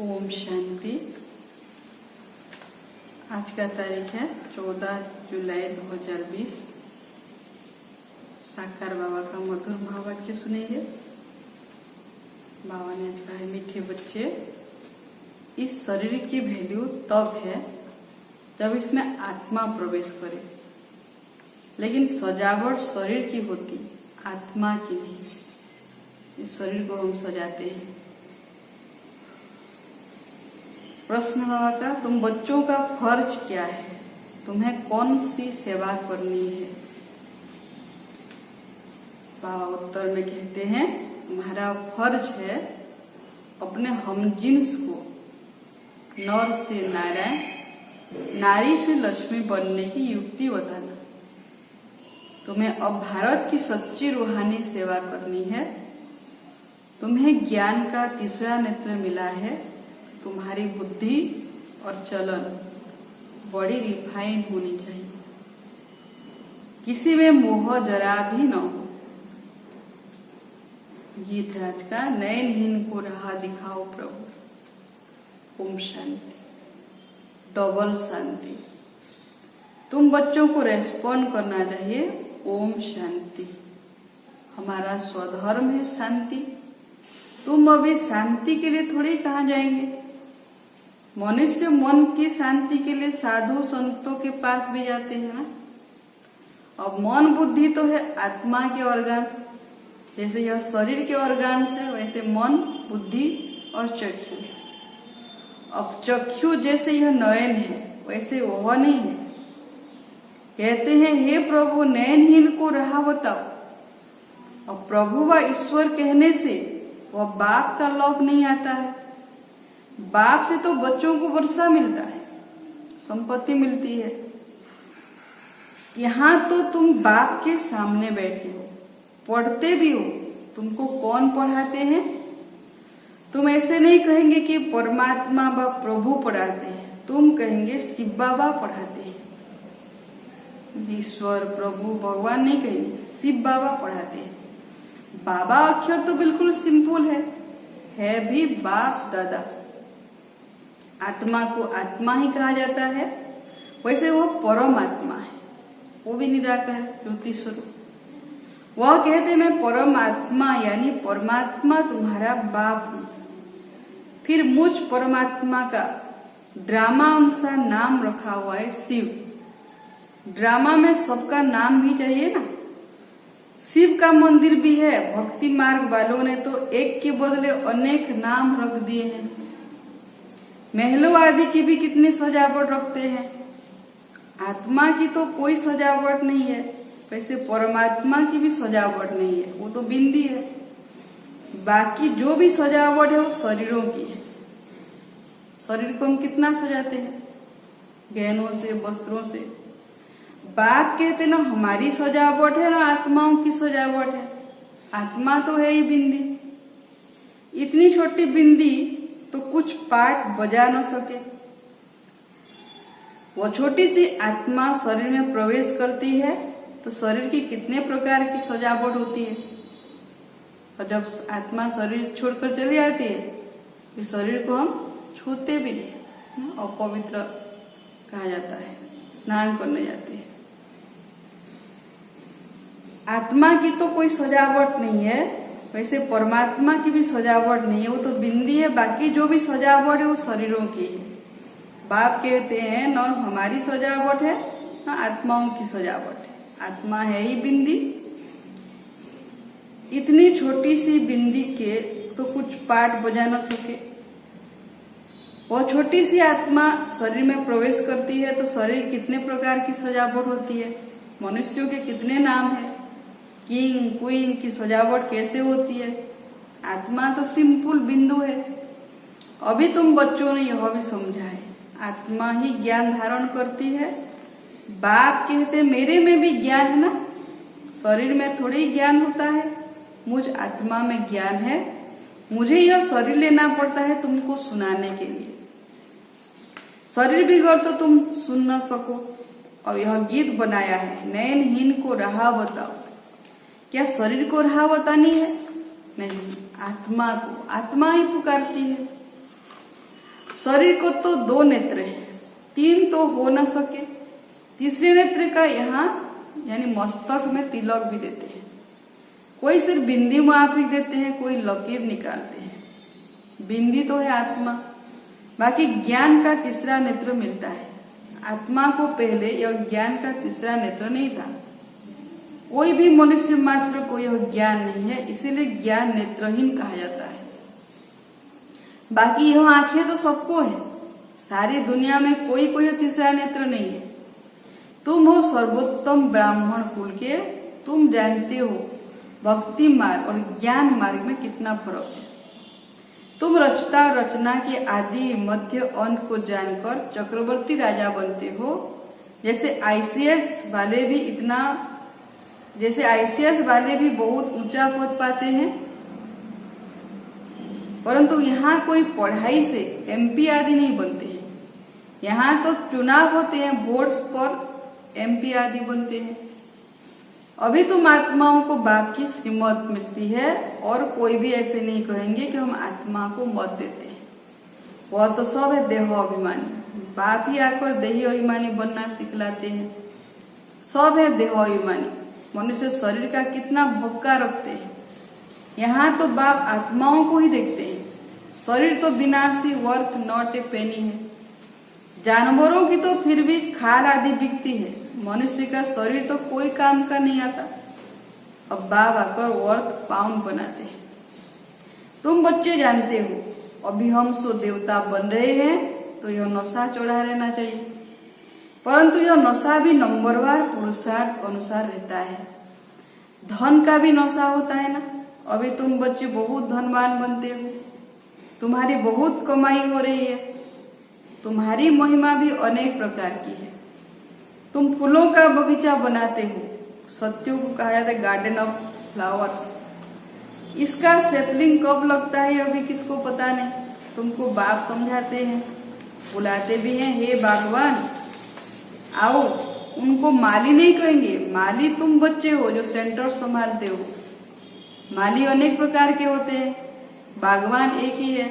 ओम शांति। आज का तारीख है 14 जुलाई 2020। साकार बाबा का मधुर महावाक्य सुनेंगे। बाबा ने आज कहा है, मीठे बच्चे, इस शरीर की वैल्यू तब है जब इसमें आत्मा प्रवेश करे, लेकिन सजावट शरीर की होती, आत्मा की नहीं। इस शरीर को हम सजाते हैं। प्रश्न बाबा का, तुम बच्चों का फर्ज क्या है? तुम्हें कौन सी सेवा करनी है? बाबा उत्तर में कहते हैं, तुम्हारा फर्ज है अपने हमजिन्स को नर से नारायण, नारी से लक्ष्मी बनने की युक्ति बताना। तुम्हें अब भारत की सच्ची रूहानी सेवा करनी है। तुम्हें ज्ञान का तीसरा नेत्र मिला है। तुम्हारी बुद्धि और चलन बड़ी रिफाइन होनी चाहिए। किसी में मोह जरा भी न हो। गीत है आज का, नयनहीन को राह दिखाओ प्रभु। ओम शांति। डबल शांति। तुम बच्चों को रेस्पॉन्ड करना चाहिए, ओम शांति। हमारा स्वधर्म है शांति। तुम अभी शांति के लिए थोड़ी कहाँ जाएंगे। मनुष्य मन की शांति के लिए साधु संतों के पास भी जाते हैं ना। अब मन बुद्धि तो है आत्मा के ऑर्गन, जैसे यह शरीर के ऑर्गन है, वैसे मन बुद्धि और चक्षु। अब चक्षु जैसे यह नयन है, वैसे वह नहीं है। कहते हैं, हे प्रभु, नयनहीन को राह बताओ। अब प्रभु व ईश्वर कहने से वह बाप का लोक नहीं आता है। बाप से तो बच्चों को वर्षा मिलता है, संपत्ति मिलती है। यहाँ तो तुम बाप के सामने बैठे हो, पढ़ते भी हो। तुमको कौन पढ़ाते हैं? तुम ऐसे नहीं कहेंगे कि परमात्मा व प्रभु पढ़ाते हैं। तुम कहेंगे शिव बाबा पढ़ाते हैं। ईश्वर प्रभु भगवान नहीं कहेंगे, शिव बाबा पढ़ाते हैं। बाबा अक्षर तो बिल्कुल सिंपल है भी बाप दादा। आत्मा को आत्मा ही कहा जाता है, वैसे वो परमात्मा है, वो भी निराकार ज्योति स्वरूप। वह कहते, मैं परमात्मा यानी परमात्मा तुम्हारा बाप हूं। फिर मुझ परमात्मा का ड्रामा अनुसार नाम रखा हुआ है शिव। ड्रामा में सबका नाम भी चाहिए ना। शिव का मंदिर भी है। भक्ति मार्ग वालों ने तो एक के बदले अनेक नाम रख दिए हैं। महलों आदि की भी कितनी सजावट रखते हैं। आत्मा की तो कोई सजावट नहीं है, वैसे परमात्मा की भी सजावट नहीं है, वो तो बिंदी है। बाकी जो भी सजावट है वो शरीरों की है। शरीर को हम कितना सजाते हैं, गहनों से, वस्त्रों से। बाप कहते ना हमारी सजावट है ना आत्माओं की सजावट है। आत्मा तो है ही बिंदी। इतनी छोटी बिंदी तो कुछ पार्ट बजा न सके। वो छोटी सी आत्मा शरीर में प्रवेश करती है तो शरीर की कितने प्रकार की सजावट होती है। और जब आत्मा शरीर छोड़कर चली जाती है, तो शरीर को हम छूते भी नहीं, अपवित्र कहा जाता है। स्नान करने जाते हैं। आत्मा की तो कोई सजावट नहीं है, वैसे परमात्मा की भी सजावट नहीं है, वो तो बिंदी है। बाकी जो भी सजावट है वो शरीरों की है। बाप कहते हैं, न हमारी सजावट है न आत्माओं की सजावट है। आत्मा है ही बिंदी। इतनी छोटी सी बिंदी के तो कुछ पार्ट बजा न सके। वो छोटी सी आत्मा शरीर में प्रवेश करती है तो शरीर कितने प्रकार की सजावट होती है। मनुष्यों के कितने नाम है, किंग क्वीन की सजावट कैसे होती है। आत्मा तो सिंपल बिंदु है। अभी तुम बच्चों ने यह भी समझा है, आत्मा ही ज्ञान धारण करती है। बाप कहते मेरे में भी ज्ञान है ना, शरीर में थोड़ी ज्ञान होता है। मुझ आत्मा में ज्ञान है। मुझे यह शरीर लेना पड़ता है तुमको सुनाने के लिए। शरीर बिगड़ तो तुम सुन न सको। और यह गीत बनाया है, नयनहीन को राह बताओ। क्या शरीर को राह बतानी है? नहीं, आत्मा को। आत्मा ही पुकारती है। शरीर को तो 2 नेत्र हैं, 3 तो हो न सके। तीसरे नेत्र का यहाँ यानी मस्तक में तिलक भी देते हैं। कोई सिर्फ बिंदी माफिक देते हैं, कोई लकीर निकालते हैं। बिंदी तो है आत्मा, बाकी ज्ञान का तीसरा नेत्र मिलता है। आत्मा को पहले यह ज्ञान का तीसरा नेत्र नहीं था। कोई भी मनुष्य मात्र को यह ज्ञान नहीं है, इसीलिए ज्ञान नेत्रहीन कहा जाता है। बाकी यह आंखें तो सबको है, सारी दुनिया में कोई तीसरा नेत्र नहीं है। तुम हो सर्वोत्तम ब्राह्मण कुल के, तुम जानते हो भक्ति मार्ग और ज्ञान मार्ग में कितना फर्क है। तुम रचता रचना के आदि मध्य अंत को जानकर चक्रवर्ती राजा बनते हो। जैसे आईसीएस वाले भी बहुत ऊंचा पद पाते हैं, परंतु यहाँ कोई पढ़ाई से एमपी आदि नहीं बनते हैं। यहाँ तो चुनाव होते हैं, वोट्स पर एमपी आदि बनते हैं। अभी तुम आत्माओं को बाप की श्रीमत मिलती है और कोई भी ऐसे नहीं कहेंगे कि हम आत्मा को मत देते हैं। वह तो सब है देह अभिमानी। बाप ही आकर देही अभिमानी बनना सिखलाते हैं। सब है देह अभिमानी। मनुष्य शरीर का कितना भक्का रखते हैं। यहाँ तो बाप आत्माओं को ही देखते हैं। शरीर तो विनाशी, वर्थ नॉट ए पेनी है। जानवरों की तो फिर भी खाल आदि बिकती है, मनुष्य का शरीर तो कोई काम का नहीं आता। अब बाप आकर वर्थ पाउंड बनाते हैं। तुम बच्चे जानते हो, अभी हम सो देवता बन रहे हैं तो यह नशा चढ़ा रहना चाहिए, परंतु यह नशा भी नंबरवार पुरुषार्थ अनुसार रहता है। धन का भी नशा होता है ना। अभी तुम बच्चे बहुत धनवान बनते हो, तुम्हारी बहुत कमाई हो रही है, तुम्हारी महिमा भी अनेक प्रकार की है। तुम फूलों का बगीचा बनाते हो, सत्यों को कहा जाता है गार्डन ऑफ फ्लावर्स। इसका सेपलिंग कब लगता है अभी किसको पता नहीं। तुमको बाप समझाते हैं, बुलाते भी हैं, हे भगवान आओ। उनको माली नहीं कहेंगे, माली तुम बच्चे हो जो सेंटर संभालते हो। माली अनेक प्रकार के होते हैं, भगवान एक ही है।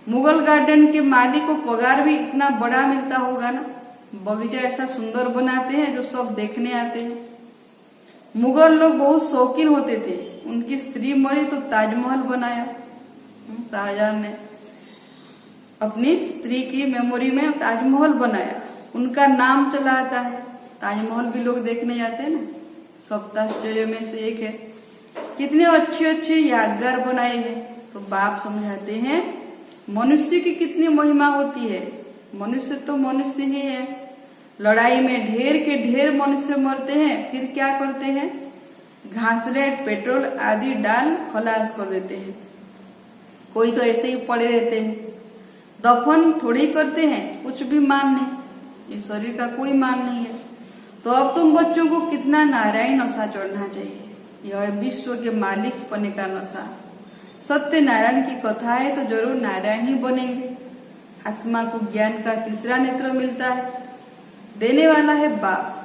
मुगल गार्डन के माली को पगार भी इतना बड़ा मिलता होगा ना, बगीचा ऐसा सुंदर बनाते हैं जो सब देखने आते हैं। मुगल लोग बहुत शौकीन होते थे, उनकी स्त्री मरी तो ताजमहल बनाया। शाहजहां ने अपनी स्त्री की मेमोरी में ताजमहल बनाया, उनका नाम चला आता है। ताजमहल भी लोग देखने जाते हैं ना, सप्ताश्चर्य में से एक है। कितने अच्छे अच्छे यादगार बनाए हैं। तो बाप समझाते हैं मनुष्य की कितनी महिमा होती है। मनुष्य तो मनुष्य ही है। लड़ाई में ढेर के ढेर मनुष्य मरते हैं, फिर क्या करते हैं, घासलेट पेट्रोल आदि डाल खलास कर देते हैं। कोई तो ऐसे ही पड़े रहते हैं, दफन थोड़ी करते हैं, कुछ भी मान नहीं, ये शरीर का कोई मान नहीं है। तो अब तुम बच्चों को कितना नारायण नशा चढ़ना चाहिए। यह विश्व के मालिक बने का नशा। सत्य नारायण की कथा है तो जरूर नारायण ही बनेंगे। आत्मा को ज्ञान का तीसरा नेत्र मिलता है, देने वाला है बाप।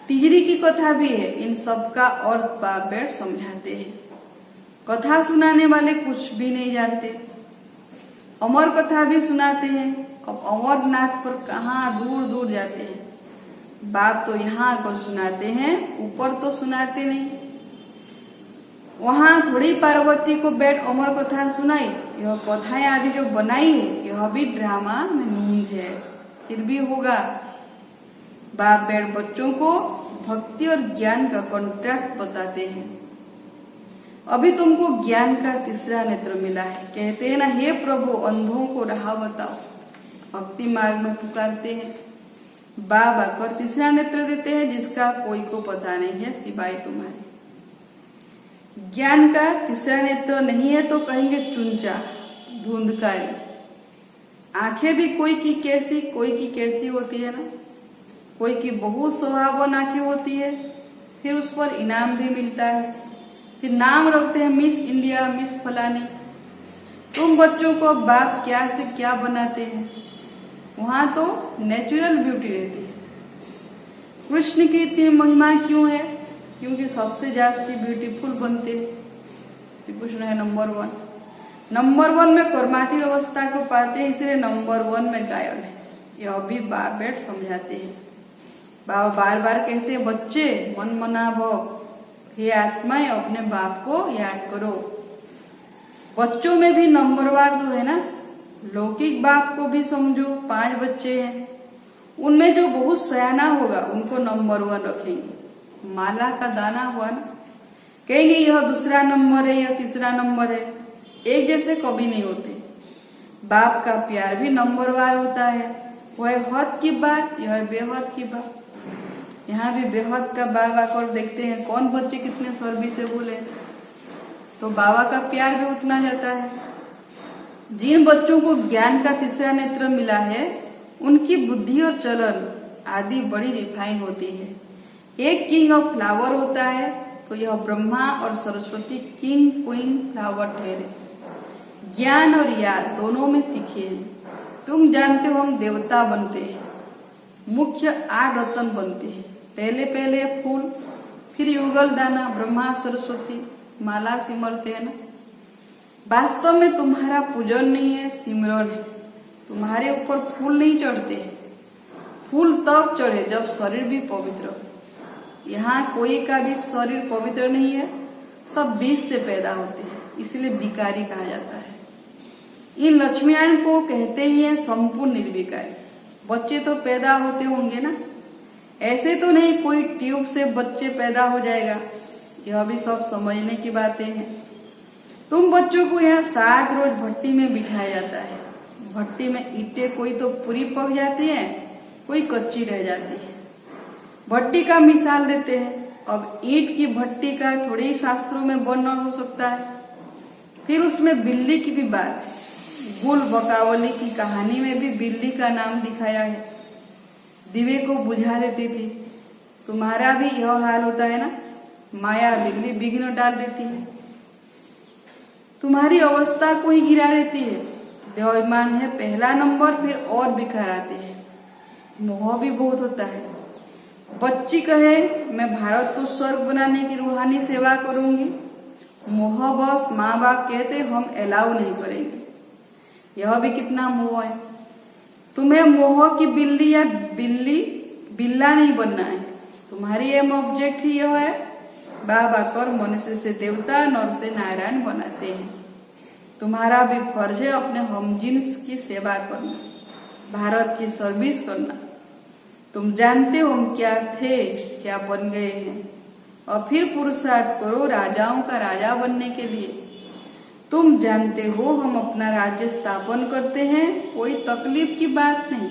तिजरी की कथा भी है, इन सब का और बाप बैठ समझाते हैं। कथा सुनाने वाले कुछ भी नहीं जानते, अमर कथा भी सुनाते हैं। अब अमरनाथ पर कहाँ दूर दूर जाते हैं, बाप तो यहाँ आकर सुनाते हैं, ऊपर तो सुनाते नहीं। वहां थोड़ी पार्वती को बैठ अमर कथा सुनाई। यह कथाएं आदि जो बनाई है यह भी ड्रामा में नूंद है, फिर भी होगा। बाप बैठ बच्चों को भक्ति और ज्ञान का कॉन्ट्रैक्ट बताते हैं। अभी तुमको ज्ञान का तीसरा नेत्र मिला है। कहते हैं ना, हे प्रभु अंधों को राह बताओ। भक्ति मार्ग में पुकारते हैं। बाप आकर तीसरा नेत्र देते हैं जिसका कोई को पता नहीं है सिवाय तुम्हारे। ज्ञान का तीसरा नेत्र नहीं है तो कहेंगे चुंचा, धुंधकारी। आंखें भी कोई की कैसी होती है ना। कोई की बहुत स्वभावन आंखें होती है, फिर उस पर इनाम भी मिलता है। फिर नाम रखते हैं मिस इंडिया, मिस फलानी। तुम बच्चों को बाप क्या से क्या बनाते हैं। वहां तो नेचुरल ब्यूटी रहती है। कृष्ण की इतनी महिमा क्यों है, क्योंकि सबसे जास्ती ब्यूटीफुल बनते हैं। श्री कृष्ण है नंबर 1। नंबर 1 में कर्मातीत अवस्था को पाते हैं, इसलिए नंबर 1 में गायन है। यह भी बाप बैठ समझाते हैं। बाबा बार बार कहते हैं, बच्चे मन मना भव, हे आत्माएं अपने बाप को याद करो। बच्चों में भी नंबरवार तो है ना, लौकिक बाप को भी समझो। 5 बच्चे हैं, उनमें जो बहुत सयाना होगा उनको नंबर 1 रखेंगे। माला का दाना हुआ ना, कहेंगे यह दूसरा नंबर है, यह तीसरा नंबर है। एक जैसे कभी नहीं होते। बाप का प्यार भी नंबरवार होता है। वह हद की बात, यह बेहद की बात। यहाँ भी बेहद का बाप आकर देखते हैं कौन बच्चे कितने सर्वी से बोले, तो बाबा का प्यार भी उतना जाता है। जिन बच्चों को ज्ञान का तीसरा नेत्र मिला है, उनकी बुद्धि और चलन आदि बड़ी रिफाइन होती है। एक किंग ऑफ फ्लावर होता है, तो यह ब्रह्मा और सरस्वती किंग क्वीन फ्लावर ठहरे। ज्ञान और याद दोनों में तीखे हैं। तुम जानते हो हम देवता बनते हैं, मुख्य 8 रत्न बनते हैं। पहले फूल, फिर युगल दाना, ब्रह्मा सरस्वती माला सिमरते हैं ना। वास्तव में तुम्हारा पूजन नहीं है, सिमरन है। तुम्हारे ऊपर फूल नहीं चढ़ते हैं। फूल तब चढ़े जब शरीर भी पवित्र हो। यहाँ कोई का भी शरीर पवित्र नहीं है, सब बीज से पैदा होते हैं, इसलिए विकारी कहा जाता है। इन लक्ष्मीनारायण को कहते ही है संपूर्ण निर्विकारी। बच्चे तो पैदा होते होंगे ना, ऐसे तो नहीं कोई ट्यूब से बच्चे पैदा हो जाएगा। यह भी सब समझने की बातें हैं। तुम बच्चों को यहाँ 7 रोज भट्टी में बिठाया जाता है। भट्टी में ईंटें कोई तो पूरी पक जाती है, कोई कच्ची रह जाती है। भट्टी का मिसाल देते हैं। अब ईंट की भट्टी का थोड़े ही शास्त्रों में वर्णन हो सकता है। फिर उसमें बिल्ली की भी बात है। गुल बकावली की कहानी में भी बिल्ली का नाम दिखाया है। दिवे को बुझा देती थी। तुम्हारा भी यह हाल होता है ना, माया बिल्ली विघ्न डाल देती है, तुम्हारी अवस्था को ही गिरा देती है। देवाभिमान है पहला नंबर, फिर और बिखर आते हैं। मोह भी बहुत होता है। बच्ची कहे मैं भारत को स्वर्ग बनाने की रूहानी सेवा करूंगी, मोह बस माँ बाप कहते हम अलाउ नहीं करेंगे। यह भी कितना मोह है। तुम्हें मोह की बिल्ली या बिल्ला नहीं बनना है। तुम्हारी एम ऑब्जेक्ट ही यह है, बाबा कर मनुष्य से देवता, नर से नारायण बनाते हैं। तुम्हारा भी फर्ज है अपने हमजिन्स की सेवा करना, भारत की सर्विस करना। तुम जानते हो हम क्या थे, क्या बन गए हैं, और फिर पुरुषार्थ करो राजाओं का राजा बनने के लिए। तुम जानते हो हम अपना राज्य स्थापन करते हैं, कोई तकलीफ की बात नहीं।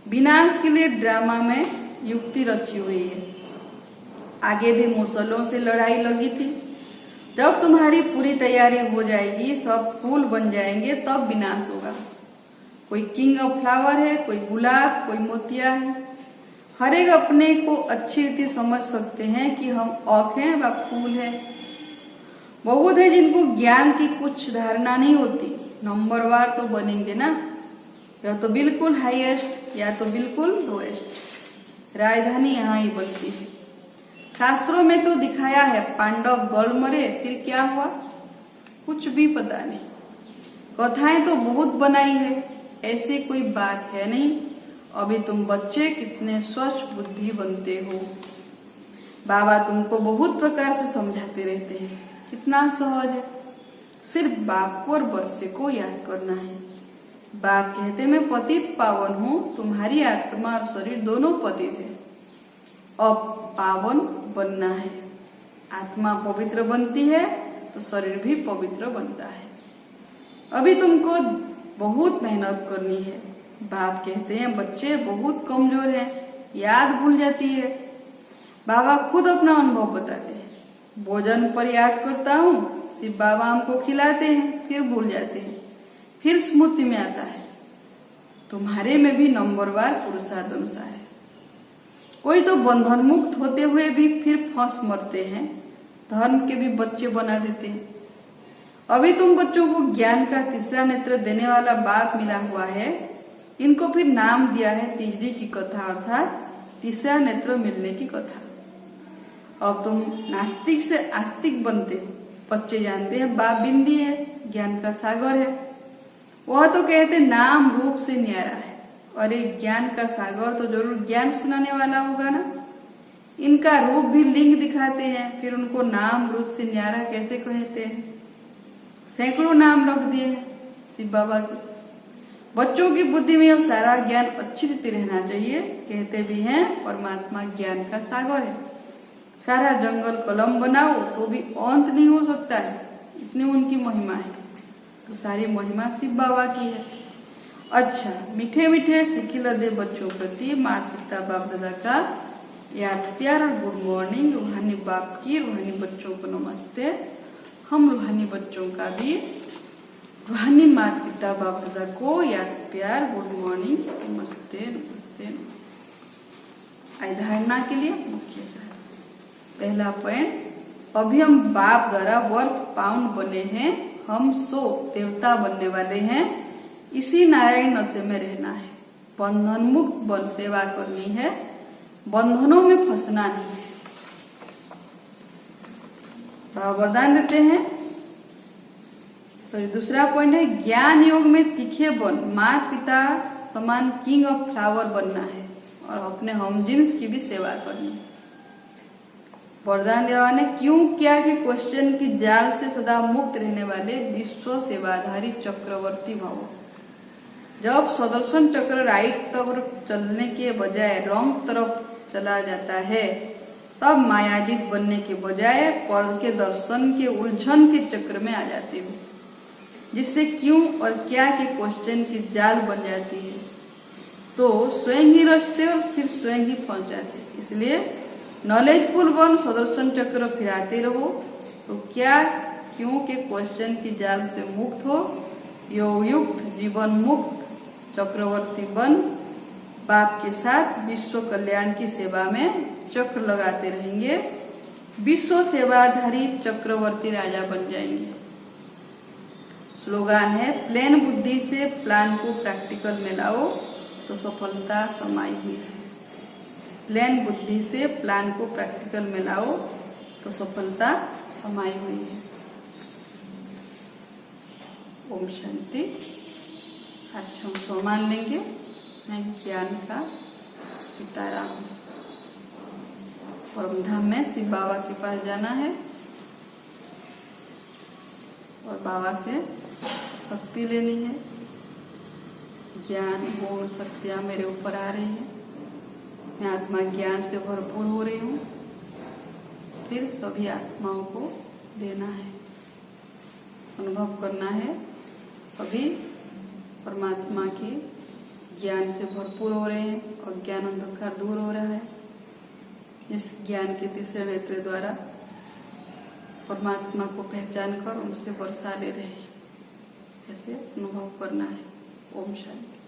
विनाश के लिए ड्रामा में युक्ति रची हुई है। आगे भी मुसलों से लड़ाई लगी थी। जब तुम्हारी पूरी तैयारी हो जाएगी, सब फूल बन जाएंगे, तब विनाश होगा। कोई किंग ऑफ फ्लावर है, कोई गुलाब, कोई मोतिया है। हर एक अपने को अच्छी रीति समझ सकते हैं कि हम औख हैं व फूल है। बहुत है जिनको ज्ञान की कुछ धारणा नहीं होती। नंबरवार तो बनेंगे ना, या तो बिल्कुल हाईएस्ट या तो बिल्कुल लोएस्ट। राजधानी यहाँ ही बनती है। शास्त्रों में तो दिखाया है पांडव गल मरे, फिर क्या हुआ कुछ भी पता नहीं। कथाएं तो बहुत बनाई है, ऐसी कोई बात है नहीं। अभी तुम बच्चे कितने स्वच्छ बुद्धि बनते हो। बाबा तुमको बहुत प्रकार से समझाते रहते हैं, कितना सहज है। सिर्फ बाप को और वर्षे को याद करना है। बाप कहते मैं पतित पावन हूँ, तुम्हारी आत्मा और शरीर दोनों पतित है। अब पावन बनना है। आत्मा पवित्र बनती है तो शरीर भी पवित्र बनता है। अभी तुमको बहुत मेहनत करनी है। बाप कहते हैं बच्चे बहुत कमजोर हैं, याद भूल जाती है। बाबा खुद अपना अनुभव बताते हैं। भोजन पर याद करता हूँ, सिर्फ बाबा हमको खिलाते हैं, फिर भूल जाते हैं, फिर स्मृति में आता है। तुम्हारे में भी नंबरवार पुरुषार्थ अनुसार है। कोई तो बंधन मुक्त होते हुए भी फिर फंस मरते हैं, धर्म के भी बच्चे बना देते हैं। अभी तुम बच्चों को ज्ञान का तीसरा नेत्र देने वाला बाप मिला हुआ है। इनको फिर नाम दिया है तीसरी की कथा, अर्थात तीसरा नेत्र मिलने की कथा। अब तुम नास्तिक से आस्तिक बनते हो बच्चे जानते हैं बाप बिंदी है, ज्ञान का सागर है। वह तो कहते नाम रूप से न्यारा है, और एक ज्ञान का सागर तो जरूर ज्ञान सुनाने वाला होगा ना। इनका रूप भी लिंग दिखाते हैं, फिर उनको नाम रूप से न्यारा कैसे कहते हैं। सैकड़ों नाम रख दिए हैं शिव बाबा के। बच्चों की बुद्धि में अब सारा ज्ञान अच्छी रीति रहना चाहिए। कहते भी हैं परमात्मा ज्ञान का सागर है। सारा जंगल कलम बनाओ तो भी अंत नहीं हो सकता है, इतनी उनकी महिमा है। तो सारी महिमा शिव बाबा की है। अच्छा, मीठे मीठे सिखिला दे बच्चों प्रति माता पिता बाप दादा का याद प्यार और गुड मॉर्निंग। रूहानी बाप की रूहानी बच्चों को नमस्ते। हम रूहानी बच्चों का भी रूहानी माता पिता बाप दादा को याद प्यार गुड मॉर्निंग नमस्ते नमस्ते। आई धारणा के लिए मुख्य सार। पहला पॉइंट, अभी हम बाप द्वारा वर्क पाउंड बने हैं, हम सो देवता बनने वाले हैं। इसी नारायण नशे में रहना है, बंधन मुक्त बन सेवा करनी है, बंधनों में फंसना नहीं है। बाबा वरदान देते हैं। दूसरा पॉइंट है ज्ञान योग में तीखे बन माता पिता समान किंग ऑफ फ्लावर बनना है और अपने हमजिन्स की भी सेवा करनी है। वरदान देवा ने क्यों क्या के क्वेश्चन की जाल से सदा मुक्त रहने वाले विश्व सेवाधारी चक्रवर्ती भव। जब सुदर्शन चक्र राइट तरफ चलने के बजाय रॉन्ग तरफ चला जाता है, तब मायाजित बनने के बजाय पढ़ के दर्शन के उलझन के चक्र में आ जाते हो, जिससे क्यों और क्या के क्वेश्चन की जाल बन जाती है। तो स्वयं ही रचते और फिर स्वयं ही फंस जाते। इसलिए नॉलेजफुल बन सुदर्शन चक्र फिराते रहो, तो क्या क्यों के क्वेश्चन की जाल से मुक्त हो, योग युक्त जीवन मुक्त चक्रवर्ती बन बाप के साथ विश्व कल्याण की सेवा में चक्र लगाते रहेंगे। विश्व सेवाधारी चक्रवर्ती राजा बन जाएंगे। स्लोगान है प्लेन बुद्धि से प्लान को प्रैक्टिकल में लाओ तो सफलता समाई हुई है। प्लेन बुद्धि से प्लान को प्रैक्टिकल में लाओ तो सफलता समाई हुई है। ओम शांति। अच्छा, हम सो मान लेंगे। मैं ज्ञान का सितारा हूँ। परम धाम में शिव बाबा के पास जाना है और बाबा से शक्ति लेनी है। ज्ञान गुण शक्तियाँ मेरे ऊपर आ रही हैं, मैं आत्मा ज्ञान से भरपूर हो रही हूँ। फिर सभी आत्माओं को देना है, अनुभव करना है। सभी परमात्मा के ज्ञान से भरपूर हो रहे हैं और ज्ञान अंधकार दूर हो रहा है। इस ज्ञान के तीसरे नेत्र द्वारा परमात्मा को पहचान कर उनसे वर्षा ले रहे हैं, ऐसे अनुभव करना है। ओम शांति।